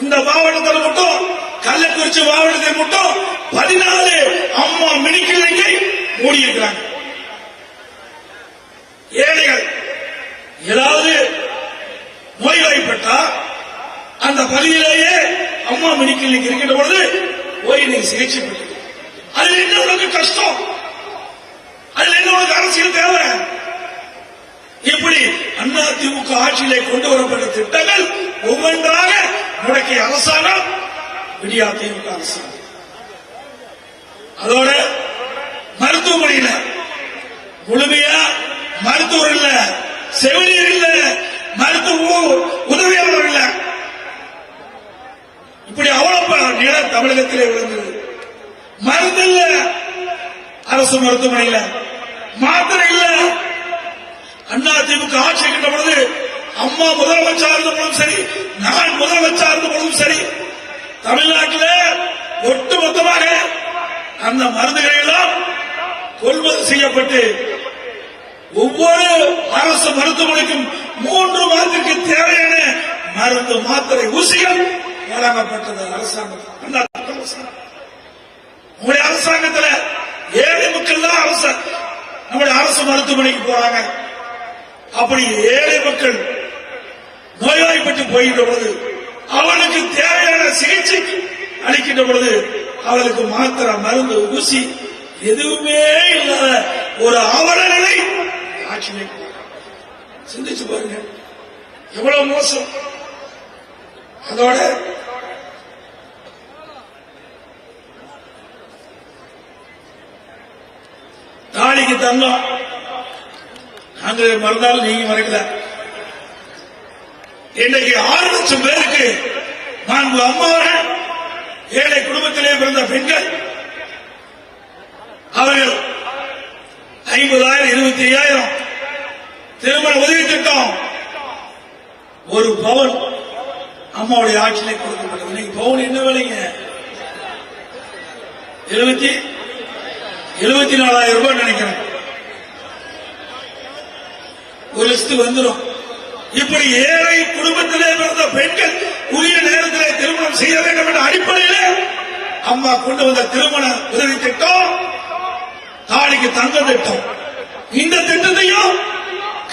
இந்த மாவட்டத்தில் மட்டும், கள்ளக்குறிச்சி மாவட்டத்தில் மட்டும் 14 அம்மா மெடிக்கலை மூடி இருக்கிறாங்க. ஏழைகள் ஏதாவது நோய்வாய்ப்பட்டா அந்த பகுதியிலேயே அம்மா மெடிக்கல் இருக்கின்ற பொழுது போய் நீங்க சிகிச்சை பெற்று, அதுல என்ன உனக்கு கஷ்டம், அதுல என்ன உனக்கு அரசியல் தேவை? இப்படி அதிமுக ஆட்சியிலே கொண்டு வரப்பட்ட திட்டங்கள் ஒவ்வொன்றாக முடக்கிய அரசாங்கம் விடியா திமுக அரசாங்கம். அதோட மருத்துவமனையில முழுமையா மருத்துவர் இல்ல, செவிலியர் இல்ல, மருத்துவ உதவியாளர் இல்ல. இப்படி அவ்வளவு நிலம் தமிழகத்திலே விழுந்தது. மருந்து இல்ல அரசு மருத்துவமனையில, மாத்திரை இல்ல. அதிமுக ஆட்சி இருக்கின்ற பொழுது அம்மா முதலமைச்சர் இருந்த பொழுதும் சரி, நான் முதலமைச்சர் இருந்த பொழுதும் சரி, தமிழ்நாட்டில் ஒட்டுமொத்தமாக அந்த மருந்துகளை எல்லாம் கொள்முதல் செய்யப்பட்டு ஒவ்வொரு அரசு மருத்துவமனைக்கும் 3 மாதத்திற்கு தேவையான மருந்து, மாத்திரை, ஊசிகள் வழங்கப்பட்டது அரசாங்கம். நம்முடைய அரசாங்கத்தில் ஏழை மக்கள் தான் நம்முடைய அரசு மருத்துவமனைக்கு போறாங்க. அப்படி ஏழை மக்கள் நோய்வாய்ப்பட்டு போகின்ற பொழுது அவனுக்கு தேவையான சிகிச்சை அளிக்கின்ற பொழுது அவளுக்கு மாத்திரை, மருந்து, ஊசி எதுவுமே இல்லாத ஒரு அவல நிலை ஆட்சியை சிந்திச்சு பாருங்க. எவ்வளவு மோசம். அதோட தாலிக்கு தந்தோம், நாங்க மறந்தாலும் நீங்க மறைக்கல. இன்னைக்கு 6 லட்சம் பேருக்கு நான்கு அம்மாவர்கள், ஏழை குடும்பத்திலே பிறந்த பெண்கள், அவர்கள் 50,000 25,000 திருமண உதவி திட்டம், ஒரு பவுன் அம்மாவுடைய ஆட்சியிலே கொடுக்கப்பட்டது. இன்னைக்கு பவுன் என்ன விலைங்க? 74,000 ரூபாய் நினைக்கிறேன். ஒரு லிஸ்ட் வந்துடும். இப்படி ஏழை குடும்பத்திலே பிறந்த பெண்கள் உரிய நேரத்திலே திருமணம் செய்ய வேண்டும் என்ற அடிப்படையிலே அம்மா கொண்டு வந்த திருமண உதவி திட்டம், தாலிக்கு தங்க திட்டம், இந்த திட்டத்தையும்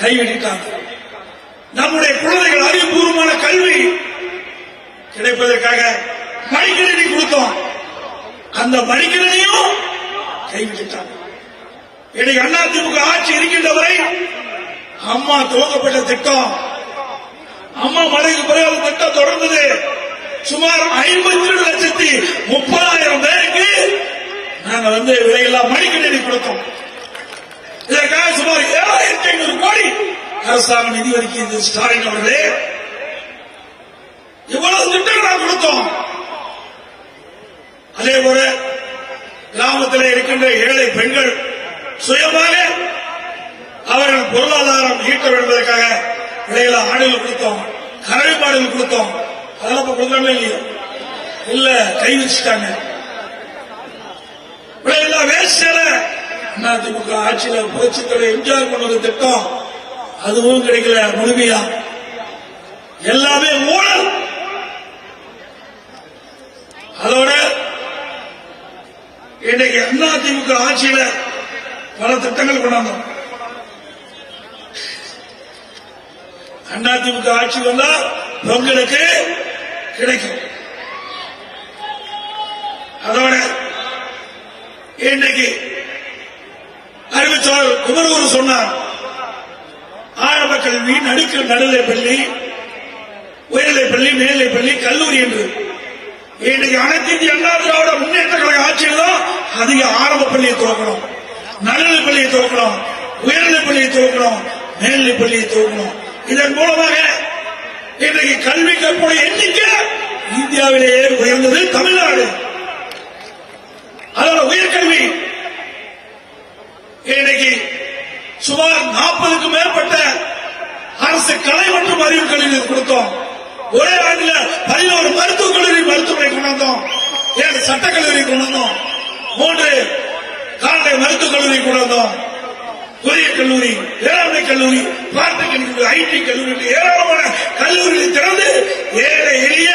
கைவிட்டாங்க. நம்முடைய குழந்தைகள் அறிவுபூர்வமான கல்வி கிடைப்பதற்காக மடிக்கணினி கொடுத்தோம், அந்த மடிக்கணினியும் கைவிட்டாங்க. இன்னைக்கு அதிமுக ஆட்சி இருக்கின்ற வரை அம்மா துவங்கப்பட்ட திட்டம், அம்மா மறைவுக்கு பிறகு திட்டம் தொடர்ந்தது. சுமார் 52,30,000 பேருக்கு நாங்க விலையில்லா மடிக்கணினி கொடுத்தோம். இதற்காக சுமார் 7,500 கோடி அரசாங்கம் நிதி ஒதுக்கியது. ஸ்டாலின் அவர்களே, இவ்வளவு திட்டம் நாங்கள் கொடுத்தோம். அதே போல கிராமத்தில் இருக்கின்ற ஏழை பெண்கள் சுயமாக அவர்கள் பொருளாதாரம் ஈட்ட என்பதற்காக விலையில ஆடுகள் கொடுத்தோம், கறவை மாடுகள் கொடுத்தோம். அதெல்லாம் இப்ப கொடுக்கறோம் இல்லையா? இல்ல, கை வச்சுட்டாங்க. விலையில்லா வேஸ்ட் அதிமுக ஆட்சியில புரட்சித் தலைவர் எம்ஜிஆர் கொண்டு வந்த திட்டம், அதுவும் கிடைக்கல முழுமையா. எல்லாமே ஊழல். அதோட இன்றைக்கு அதிமுக ஆட்சியில பல திட்டங்கள் கொண்டாந்தோம். அதிமுக ஆட்சி வந்தா பொங்கலுக்கு கிடைக்கும். அதோட இன்றைக்கு அறிவிச்சார் குமரகுரு சொன்னார், ஆரம்ப கல்வி, நடுநிலை பள்ளி, உயர்நிலை பள்ளி, மேல்நிலை பள்ளி, கல்லூரி என்று இன்னைக்கு அனைத்து இந்திய அண்ணா திராவிட முன்னேற்ற கழக ஆட்சியில் தான் அதிக ஆரம்ப பள்ளியை துவக்கணும், நடுநிலை பள்ளியை துவக்கணும், உயர்நிலை பள்ளியை துவக்கணும், மேல்நிலை பள்ளியை துவக்கணும். இதன் மூலமாக இன்றைக்கு கல்வி கற்போட எண்ணிக்கை இந்தியாவிலேயே உயர்ந்தது தமிழ்நாடு. அதோட உயர்கல்வி இன்னைக்கு சுமார் 40க்கும் மேற்பட்ட அரசு கலை மற்றும் அறிவு கல்வி கொடுத்தோம். ஒரே ஆண்டில் 11 மருத்துவக் கல்லூரி மருத்துவமனை கொண்டு வந்தோம், 7 சட்டக்கல்லூரி கொண்டு வந்தோம், 3 கால்நடை மருத்துவக் கல்லூரி கொண்டு வந்தோம், பொறியியல் கல்லூரி, வேளாண்மை கல்லூரி, பாலிடெக்னிக் கல்லூரி, ஐடி கல்லூரி, ஏராளமான கல்லூரிகளை திறந்து ஏழை எளிய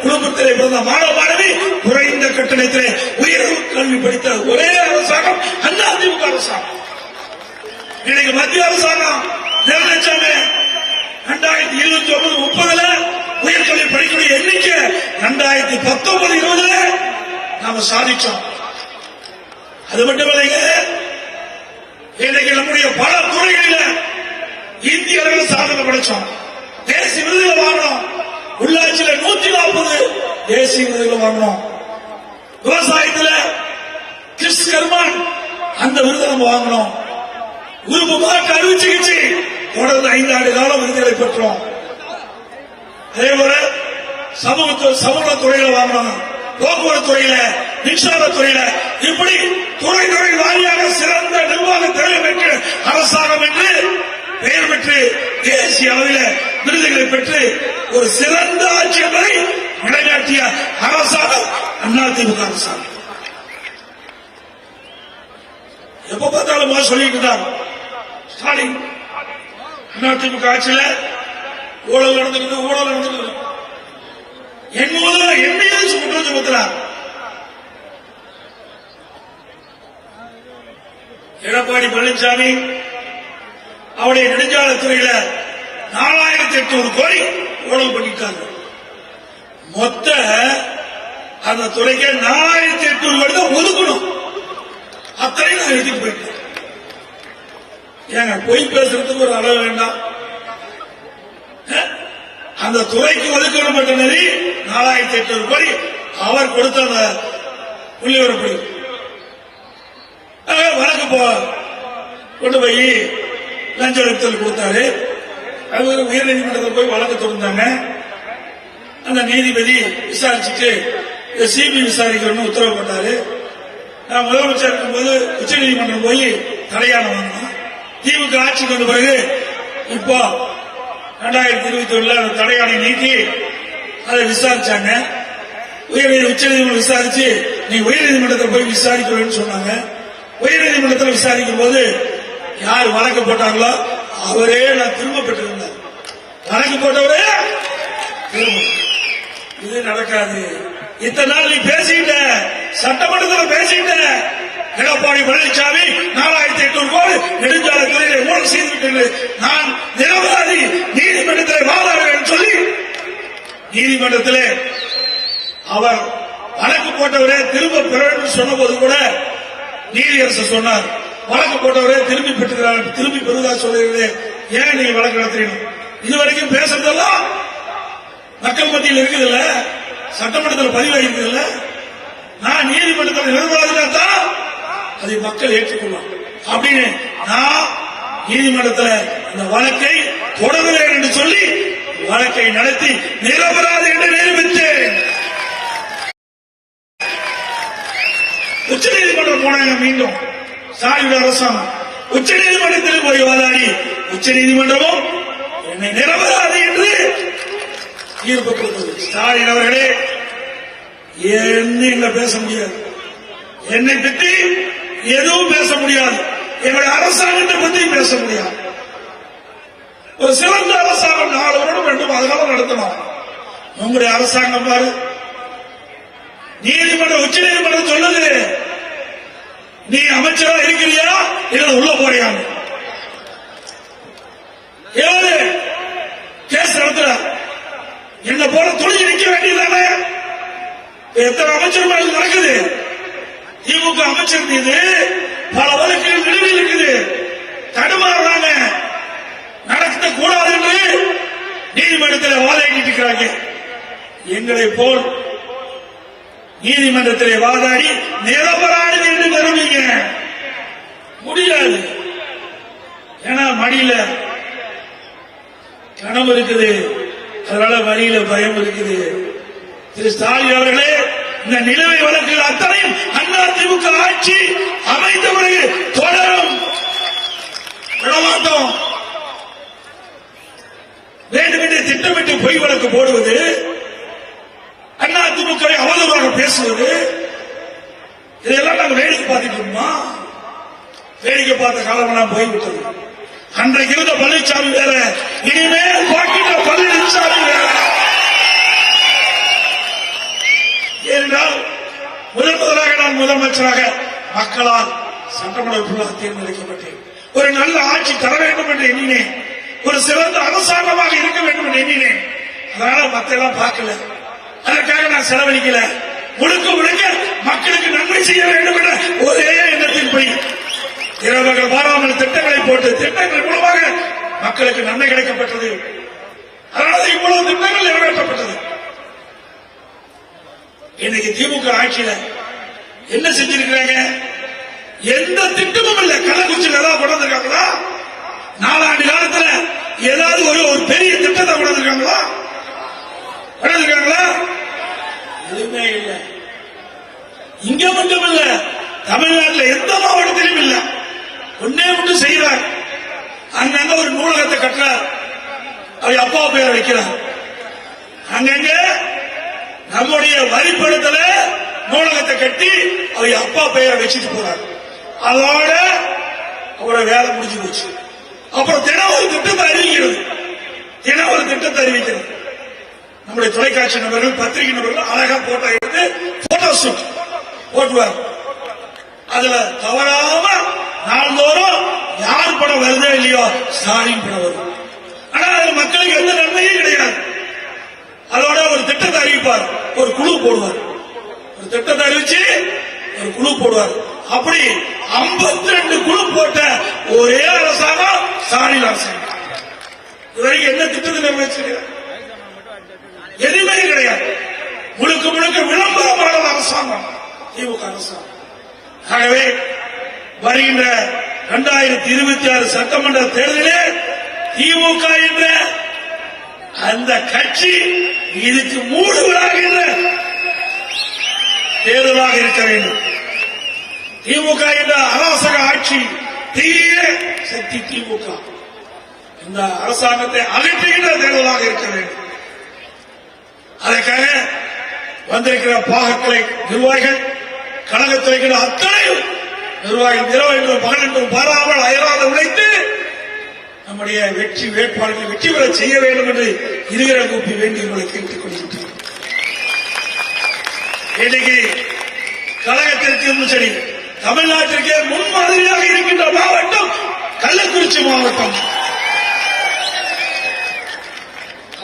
குடும்பத்திலே பிறந்த மாணவ மாணவி குறைந்த கட்டணத்திலே உயர் கல்வி படித்த ஒரே அரசாங்கம் அதிமுக அரசாங்கம். இன்னைக்கு மத்திய அரசாங்கம் நிர்ணயிச்சாங்க 2029-30 உயர்கல்வி படிக்கக்கூடிய எண்ணிக்கை 2019-20 நாம சாதிச்சோம். அது மட்டுமல்ல, இன்னைக்கு நம்முடைய பல துறைகளில் இந்திய அளவில் சாதனை படைச்சோம். தேசிய விருதுகளை வாங்கணும், உள்ளாட்சியில் 140 தேசிய விருதுகளை வாங்கணும். விவசாயத்தில் கிறிஸ் கர்மான் அந்த விருதை நம்ம வாங்கணும். உறுப்பு மாற்று அறுவை சிகிச்சை தொடர்ந்து 5 ஆண்டு காலம் விருதுகளை பெற்றோம். அதே போல சமூக துறையில வாங்கணும், போக்குவரத்து துறையில, மின்சார துறையில, இப்படி துறை வாரியாக சிறந்த நிர்வாக திறமை பெற்று அரசாங்கம் என்று பெயர் பெற்று தேசிய அளவில் விருதுகளை பெற்று ஒரு சிறந்த ஆட்சி என்பதை நிலைநாட்டிய அரசாங்கம் அதிமுக அரசாங்கம். எப்ப பார்த்தாலும் சொல்லிட்டு தான் ஸ்டாலின் அதிமுக ஆட்சியில ஊழல் நடந்துருக்கு என்னையே குற்றம் சுமத்துறார். எடப்பாடி பழனிசாமி அவருடைய நெடுஞ்சாலைத்துறையில 4,800 கோடி ஊழல் பண்ணிட்டாங்க. மொத்த அந்த துறைக்கு 4,800 கோடி தான் ஒதுக்கணும். அத்தனையும் நான் எழுதிட்டு போயிட்டேன். ஏங்க பொய் பேசுறதுக்கு ஒரு அளவு வேண்டாம்? அந்த துறைக்கு ஒதுக்கப்பட்ட நிதி 4800 கோடி அவர் கொடுத்த அந்த புள்ளிவிவரப்படி வழக்கு கொண்டு போய் லஞ்ச ஒழித்தல் கொடுத்தாரு. அது உயர்நீதிமன்றத்தில் போய் வழக்கு தொடர்ந்தாங்க. அந்த நீதிபதி விசாரிச்சுட்டு சிபிஐ விசாரிக்கணும்னு உத்தரவு போட்டாரு. நான் முதலமைச்சர் இருக்கும்போது உச்ச நீதிமன்றம் போய் தடையான வாங்கினோம். திமுக ஆட்சிக்கு வந்த பிறகு இப்போ 2021 அந்த தடையானை நீக்கி அதை விசாரிச்சாங்க. உச்ச நீதிமன்றம் விசாரிச்சு நீ உயர்நீதிமன்றத்தில் போய் விசாரிக்கணும்னு சொன்னாங்க. உயர்நீதிமன்றத்தில் விசாரிக்கும் போது யார் வழக்கு போட்டாங்களோ அவரே நான் திரும்ப பெற்றிருந்தார். வழக்கு போட்டவரே திரும்ப. இது நடக்காது. இத்தனை நாள் நீ பேசிட்ட, சட்டமன்றத்தில் பேசிட்ட, எடப்பாடி பழனிசாமி 4800 கோடி நெடுஞ்சாலைத்துறையை ஊழல் செய்துவிட்டது, நான் நிரபராதி, நீதிமன்றத்தில் வாதாடுவேன் சொல்லி நீதிமன்றத்திலே அவர் வழக்கு போட்டவரே திரும்ப பெற வேண்டும் சொன்ன போது கூட நீதியரசர் சொன்னார், வழக்கு போட்டவரே திரும்பி பெற்றுகிறார், திரும்பி பெறுவதா சொல்லுகிறேன், ஏன் நீங்க வழக்கு நடத்துறீங்க? இதுவரைக்கும் பேசுறதெல்லாம் மக்கள் மத்தியில் இருக்குதுல்ல, சட்டமன்றத்தில் பதிவாகி இருக்குதுல்ல. நான் நீதிமன்றத்தில் நிரபராதினா தான் அதை மக்கள் ஏற்றுக்கொள்ளும் அப்படின்னு நான் நீதிமன்றத்தில் அந்த வழக்கை தொடர்கிறேன் என்று சொல்லி வழக்கை நடத்தி நிரபராதி என்று நிரூபித்தேன். உச்ச நீதிமன்றம் போனாங்க. மீண்டும் ஸ்டாலின் அரசாங்கம் உச்ச நீதிமன்றத்தில் போய் வாதாடி உச்ச நீதிமன்றமும் என்னை நிரபராதி என்று தீர்ப்பு கொடுத்தது. ஸ்டாலின் அவர்களே, என்ன பேச முடியாது, என்னை பற்றி எதுவும் பேச முடியாது, எங்களுடைய அரசாங்கத்தை பற்றியும் பேச முடியாது. ஒரு சிறந்த அரசாங்கம் 4 வருடம் 2 மாத காலம் நடத்தணும். உங்களுடைய அரசாங்கம் பாரு, நீதிமன்றம் உச்ச நீதிமன்றம் சொல்லுது, நீ அமைச்சரா இருக்கிறியா இல்ல உள்ள போறியா? எவ்வளவு கேஸ் நடத்துற? என்ன போல துணிஞ்சு நிக்க வேண்டியதானே? எத்தனை அமைச்சர் மேல நடக்குது? திமுக அமைச்சர் மீது பல வழக்குகள் நிலுவையில் இருக்குது. தடுமாறுறாங்க, நடத்த கூடாது என்று நீதிமன்றத்தில் வாதாடிட்டு இருக்கிறாங்க. எங்களை போல் நீதிமன்றத்திலே வாதாடி நிரபராதி என்று நிரூபிங்க முடியாது. ஏன்னா மடியில கனவு இருக்குது, அதனால வழியில பயம் இருக்குது. திரு ஸ்டாலின் அவர்களே, இந்த நிலுவை வழக்குகள் அத்தனையும் அதிமுக ஆட்சி அமைந்த பிறகு தொடரும், விடமாட்டோம். வேண்டுமென்றே திட்டமிட்டு பொய் வழக்கு போடுவது, அதிமுக அவதூறாக பேசுவது, இதெல்லாம் நாங்கள் வேடிக்கை பார்த்துட்டு இருக்கோமா? வேடிக்கை பார்த்த காலமெல்லாம் போய்விட்டது. அன்றைக்கு இருந்த பழனிசாமி வேற, இனிமேல் பார்க்கின்ற பழனிசாமி வேற. ஏனென்றால் முதலாக நான் முதலமைச்சராக மக்களால் சட்டமன்றத்திற்காக தேர்ந்தெடுக்கப்பட்டேன். ஒரு நல்ல ஆட்சி தர வேண்டும் என்று எண்ணினேன், ஒரு சிறந்த அரசாங்கமாக இருக்க வேண்டும் என்று எண்ணினேன். அதனால மற்றெல்லாம் பார்க்கல, அதற்காக நான் செலவழிக்கல. முழுக்க முழுக்க மக்களுக்கு நன்மை செய்ய வேண்டும் என்ற ஒரே எண்ணத்தின் படி இரவுகள் மாறாமல் திட்டங்களை போட்டு திட்டங்கள் மூலமாக மக்களுக்கு நன்மை கிடைக்கப்பட்டது. அதனால இவ்வளவு திட்டங்கள் நிறைவேற்றப்பட்டது. இன்னைக்கு திமுக ஆட்சியில என்ன செஞ்சிருக்கிறாங்க? எந்த திட்டமும் இல்ல. கள்ளக்குறிச்சியில் ஏதாவது கொண்டு வந்திருக்காங்களா? 4 ஆண்டு காலத்தில் ஏதாவது ஒரு பெரிய திட்டத்தை கொண்டு வந்திருக்காங்களா? எதுவுமே இல்ல. இங்க மட்டும் இல்ல, தமிழ்நாட்டில் எந்த மாவட்டத்திலும் இல்ல. ஒன்னே மட்டும் செய்வார், அங்கங்க ஒரு நூலகத்தை கட்டுறார், அவர் அப்பா பெயர் வைக்கிறார். அங்கங்க நம்முடைய வரிப்படத்துல நூலகத்தை கட்டி அவர் அப்பா பெயரை வச்சுட்டு போறார். அதோட அவரோட வேலை முடிஞ்சு போச்சு. அப்புறம் தினம் ஒரு திட்டத்தை அறிவிக்கிறது, தினம் ஒரு திட்டத்தை அறிவிக்கிறது. நம்முடைய தொலைக்காட்சி நபர்கள், பத்திரிகை நபர்கள் அழகா போட்டோ எடுத்து போட்டோ ஷூட் போட்டுவார். அதுல தவறாம நாள்தோறும் யார் படம் வருதோ இல்லையோ ஸ்டாலின் படம் வரும். ஆனா அது மக்களுக்கு எந்த நன்மையும் கிடையாது. அதோட ஒரு திட்டத்தை அறிவிப்பார், ஒரு குழு போடுவார், ஒரு திட்டத்தை அறிவிச்சு ஒரு குழு போடுவார். அப்படி 52 குழு போட்ட ஒரே அரசாங்கம் ஸ்டாலின் அரசாங்கம். இதுவரைக்கும் என்ன திட்டத்தை நிறைவேற்றிருக்கிறார்? எதுவுமே கிடையாது. முழுக்க முழுக்க விளம்பரமான அரசாங்கம் திமுக அரசாங்கம். ஆகவே வருகின்ற 2026 சட்டமன்ற தேர்தலிலே திமுக என்ற அந்த கட்சி இதுக்கு மூடுவராகின்ற தேர்தலாக இருக்க வேண்டும். திமுக என்ற அராசக ஆட்சி, தீய சக்தி திமுக இந்த அரசாங்கத்தை அகற்றுகின்ற தேர்தலாக இருக்க வேண்டும். அதற்காக வந்திருக்கிற பாகக்கலை நிர்வாகிகள், கழகத்தில் இருக்கிற அத்தனை நிர்வாகிகள் இரவு என்றும் பகல் என்றும் பாராமல் அயராத உழைத்து நம்முடைய வெற்றி வேட்பாளர்களை வெற்றி பெற செய்ய வேண்டும் என்று இருகிற கூப்பி வேண்டி உங்களை கேட்டுக் கொள்கின்றனர். இன்னைக்கு கழகத்திற்கு சரி, தமிழ்நாட்டிற்கே முன்மாதிரியாக இருக்கின்ற மாவட்டம் கள்ளக்குறிச்சி மாவட்டம்.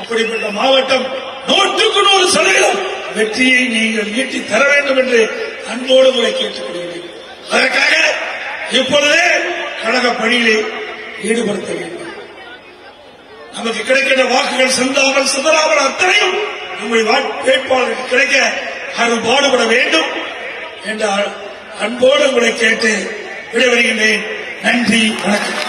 அப்படிப்பட்ட மாவட்டம் 100% வெற்றியை நீங்கள் ஈட்டி தர வேண்டும் என்று அன்போடு உங்களை கேட்டுக் கொள்கிறேன். அதற்காக இப்பொழுதே கழக பணியிலே ஈடுபடுத்த வேண்டும். நமக்கு கிடைக்கின்ற வாக்குகள் சிந்தாமல் சிதறாமல் அத்தனையும் நம்முடைய வேட்பாளருக்கு கிடைக்க அவர்கள் பாடுபட வேண்டும் என்ற அன்போடு உங்களை கேட்டு விடைபெறுகின்றேன். நன்றி, வணக்கம்.